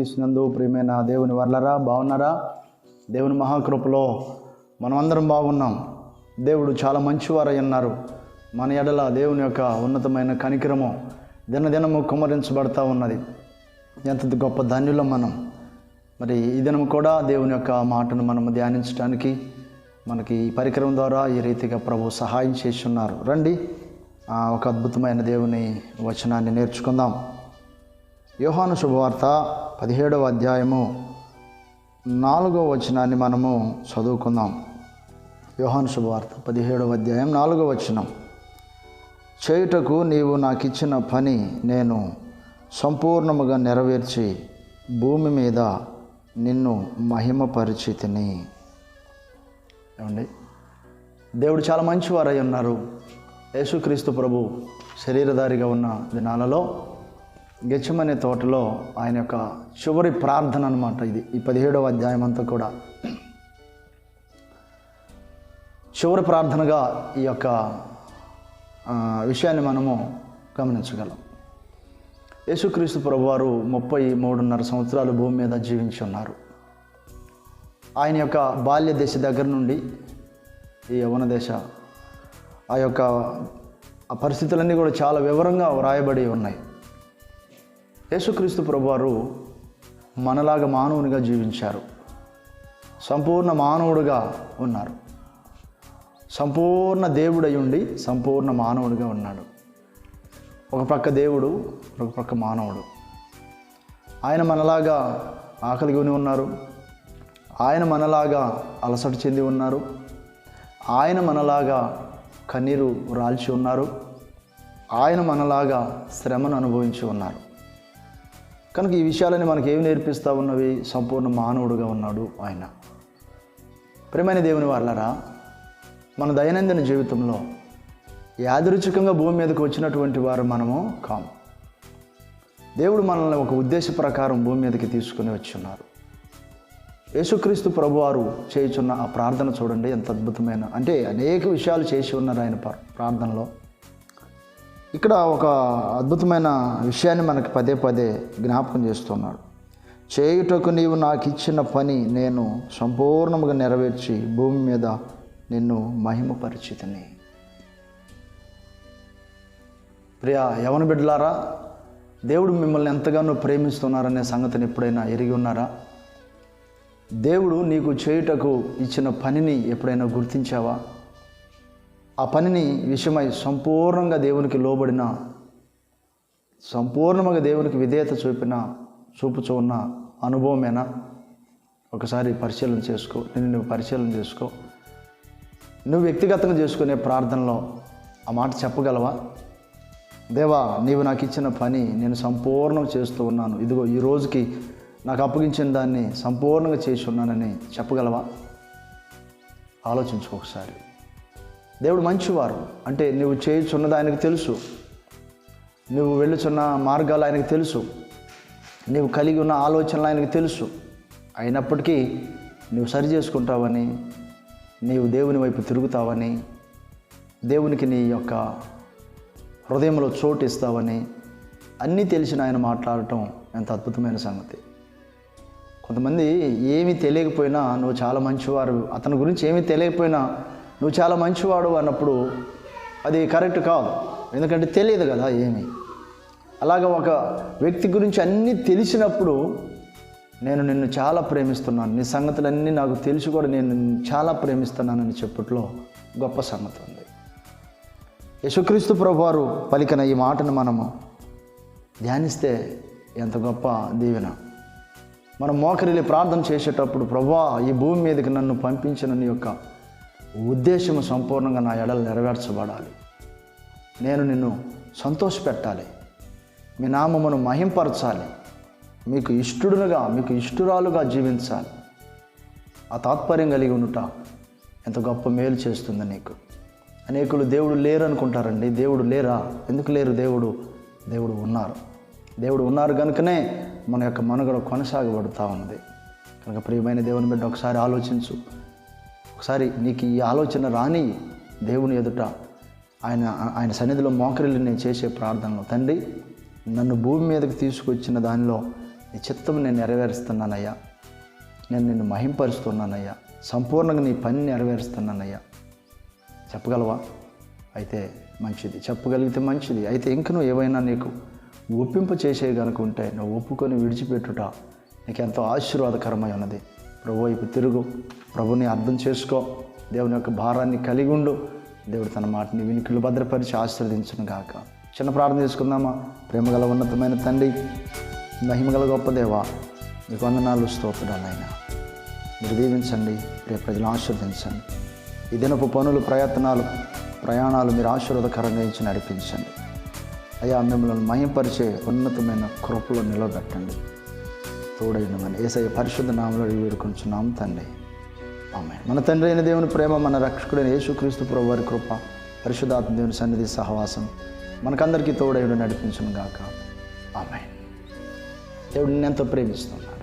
యేసుక్రీస్తునందు ప్రియమైన దేవుని వర్లరా, బాగున్నారా? దేవుని మహాకృపలో మనమందరం బాగున్నాం. దేవుడు చాలా మంచివారై ఉన్నారు. మన ఎడల దేవుని యొక్క ఉన్నతమైన కనికరము దినదినము కుమ్మరించబడతా ఉన్నది. ఎంత గొప్ప ధన్యులం మనం. మరి ఈ దినం కూడా దేవుని యొక్క మాటను మనము ధ్యానించడానికి మనకి ఈ పరికరం ద్వారా ఈ రీతిగా ప్రభు సహాయం చేసి ఉన్నారు. రండి ఒక అద్భుతమైన దేవుని వచనాన్ని నేర్చుకుందాం. యోహాను శుభవార్త 17వ అధ్యాయము 4వ వచనాన్ని మనము చదువుకుందాం. యోహాను శుభవార్త 17వ అధ్యాయం 4వ వచనం. చేయుటకు నీవు నాకిచ్చిన పని నేను సంపూర్ణముగా నెరవేర్చి భూమి మీద నిన్ను మహిమపరిచితిని. ఏమండి, దేవుడు చాలా మంచివారై ఉన్నారు. యేసుక్రీస్తు ప్రభు శరీరధారిగా ఉన్న దినాలలో గెత్సేమనే తోటలో ఆయన యొక్క చివరి ప్రార్థన అన్నమాట ఇది. ఈ 17వ అధ్యాయం అంతా కూడా చివరి ప్రార్థనగా ఈ యొక్క విషయాన్ని మనము గమనించగలం. యేసుక్రీస్తు ప్రభు వారు 33.5 సంవత్సరాలు భూమి మీద జీవించి ఉన్నారు. ఆయన యొక్క బాల్య దశ దగ్గర నుండి ఈ యవ్వన దశ, ఆ యొక్క పరిస్థితులన్నీ కూడా చాలా వివరంగా వ్రాయబడి ఉన్నాయి. యేసుక్రీస్తు ప్రభువారు మనలాగా మానవునిగా జీవించారు. సంపూర్ణ మానవుడిగా ఉన్నారు. సంపూర్ణ దేవుడై ఉండి సంపూర్ణ మానవుడిగా ఉన్నాడు. ఒక ప్రక్క దేవుడు, ఒక ప్రక్క మానవుడు. ఆయన మనలాగా ఆకలి కొని ఉన్నారు. ఆయన మనలాగా అలసట చెంది ఉన్నారు. ఆయన మనలాగా కన్నీరు రాల్చి ఉన్నారు. ఆయన మనలాగా శ్రమను అనుభవించి ఉన్నారు. కనుక ఈ విషయాలని మనకి ఏమి నేర్పిస్తూ ఉన్నవి? సంపూర్ణ మానవుడుగా ఉన్నాడు ఆయన. ప్రియమైన దేవుని వాళ్ళరా, మన దైనందిన జీవితంలో యాదృచ్ఛికంగా భూమి మీదకి వచ్చినటువంటి వారు మనము కాము. దేవుడు మనల్ని ఒక ఉద్దేశ ప్రకారం భూమి మీదకి తీసుకుని వచ్చి ఉన్నారు. యేసుక్రీస్తు ప్రభువారు చేయుచున్న ఆ ప్రార్థన చూడండి, ఎంత అద్భుతమైన, అంటే అనేక విషయాలు చేసి ఉన్నారు ఆయన ప్రార్థనలో. ఇక్కడ ఒక అద్భుతమైన విషయాన్ని మనకి పదే పదే జ్ఞాపకం చేస్తున్నాడు. చేయుటకు నీవు నాకు ఇచ్చిన పని నేను సంపూర్ణముగా నెరవేర్చి భూమి మీద నిన్ను మహిమపరిచితిని. ప్రియా యవన బిడ్డలారా, దేవుడు మిమ్మల్ని ఎంతగానో ప్రేమిస్తున్నారనే సంగతిని ఎప్పుడైనా ఎరిగి ఉన్నారా? దేవుడు నీకు చేయుటకు ఇచ్చిన పనిని ఎప్పుడైనా గుర్తించావా? ఆ పనిని విషయమై సంపూర్ణంగా దేవునికి లోబడిన, సంపూర్ణంగా దేవునికి విధేయత చూపుచూ ఉన్న అనుభవమేనా? ఒకసారి పరిశీలన చేసుకో. నువ్వు పరిశీలన చేసుకో. నువ్వు వ్యక్తిగతంగా చేసుకునే ప్రార్థనలో ఆ మాట చెప్పగలవా? దేవా, నీవు నాకు ఇచ్చిన పని నేను సంపూర్ణం చేస్తూ ఉన్నాను, ఇదిగో ఈ రోజుకి నాకు అప్పగించిన దాన్ని సంపూర్ణంగా చేసి ఉన్నానని చెప్పగలవా? ఆలోచించుకో ఒకసారి. దేవుడు మంచివారు. అంటే నువ్వు చేయుచున్నది ఆయనకు తెలుసు. నువ్వు వెళ్ళుచున్న మార్గాలు ఆయనకు తెలుసు. నువ్వు కలిగి ఉన్న ఆలోచనలు ఆయనకు తెలుసు. అయినప్పటికీ నువ్వు సరి చేసుకుంటావని, నీవు దేవుని వైపు తిరుగుతావని, దేవునికి నీ యొక్క హృదయంలో చోటు ఇస్తావని అన్నీ తెలిసిన ఆయన మాట్లాడటం ఎంత అద్భుతమైన సంగతి. కొంతమంది ఏమీ తెలియకపోయినా నువ్వు చాలా మంచివారు, అతని గురించి ఏమీ తెలియకపోయినా నువ్వు చాలా మంచివాడు అన్నప్పుడు అది కరెక్ట్ కాదు. ఎందుకంటే తెలియదు కదా ఏమి. అలాగ ఒక వ్యక్తి గురించి అన్నీ తెలిసినప్పుడు నేను నిన్ను చాలా ప్రేమిస్తున్నాను, నీ సంగతులన్నీ నాకు తెలిసి కూడా నేను నిన్ను చాలా ప్రేమిస్తున్నానని చెప్పుట్లో గొప్ప సంగతి ఉంది. యేసుక్రీస్తు ప్రభువారు పలికిన ఈ మాటను మనము ధ్యానిస్తే ఎంత గొప్ప దీవెన. మనం మోకరిల్లి ప్రార్థన చేసేటప్పుడు, ప్రభువా, ఈ భూమి మీదకి నన్ను పంపించిన నీ యొక్క ఉద్దేశము సంపూర్ణంగా నా ఎడలు నెరవేర్చబడాలి, నేను నిన్ను సంతోషపెట్టాలి, మీ నామమును మహింపరచాలి, మీకు ఇష్టడునుగా మీకు ఇష్టరాలుగా జీవించాలి. ఆ తాత్పర్యం కలిగి ఉండుట ఎంత గొప్ప మేలు చేస్తుంది నీకు. అనేకులు దేవుడు లేరు అనుకుంటారండి. దేవుడు లేరా? ఎందుకు లేరు? దేవుడు ఉన్నారు. దేవుడు ఉన్నారు కనుకనే మన యొక్క మనుగడ కొనసాగబడుతూ ఉన్నది. కనుక ప్రియమైన దేవుని బిడ్డ, ఒకసారి ఆలోచించు. ఒకసారి నీకు ఈ ఆలోచన రాని దేవుని ఎదుట ఆయన సన్నిధిలో మోకరిల్లి నేను చేసే ప్రార్థనలో, తండ్రి, నన్ను భూమి మీదకి తీసుకొచ్చిన దానిలో నీ చిత్తం నేను నెరవేరుస్తున్నానయ్యా, నేను నిన్ను మహింపరుస్తున్నానయ్యా, సంపూర్ణంగా నీ పని నెరవేరుస్తున్నానయ్యా. చెప్పగలవా? అయితే మంచిది. చెప్పగలిగితే మంచిది. అయితే ఇంక నువ్వు ఏవైనా నీకు ఒప్పింప చేసే కనుక ఉంటే నువ్వు ఒప్పుకొని విడిచిపెట్టుట నీకు ఎంతో ఆశీర్వాదకరమై ఉన్నది. ప్రభు వైపు తిరుగు, ప్రభుని అర్థం చేసుకో, దేవుని యొక్క భారాన్ని కలిగి ఉండు. దేవుడు తన మాటని వినికిలు భద్రపరిచి ఆశీర్వదించును గాక. చిన్న ప్రార్థన చేసుకుందామా? ప్రేమగల ఉన్నతమైన తండ్రి, మహిమగల గొప్ప దేవా, మీకు వందనాలు, స్తోత్రాలు అయినా మీరు దీవించండి. రేపు ప్రజలు ఆశీర్వదించండి. ఈ దినపు పనులు, ప్రయాణాలు మీరు ఆశీర్వాదకరంగా ఇచ్చి నడిపించండి అయ్యా. మిమ్మల్ని మహింపరిచే ఉన్నతమైన కృపలో నిలబెట్టండి. తోడైనమని యేసయ్య పరిశుద్ధ నామములో వేడుకొంచున్నాము తండ్రి, ఆమేన్. మన తండ్రి అయిన దేవుని ప్రేమ, మన రక్షకుడైన యేసుక్రీస్తు ప్రభువు వారి కృప, పరిశుద్ధాత్మ దేవుని సన్నిధి సహవాసం మనకందరికీ తోడైన నడిపించును గాక. ఆమేన్. దేవుడు నిన్నెంతో ప్రేమిస్తున్నాడు.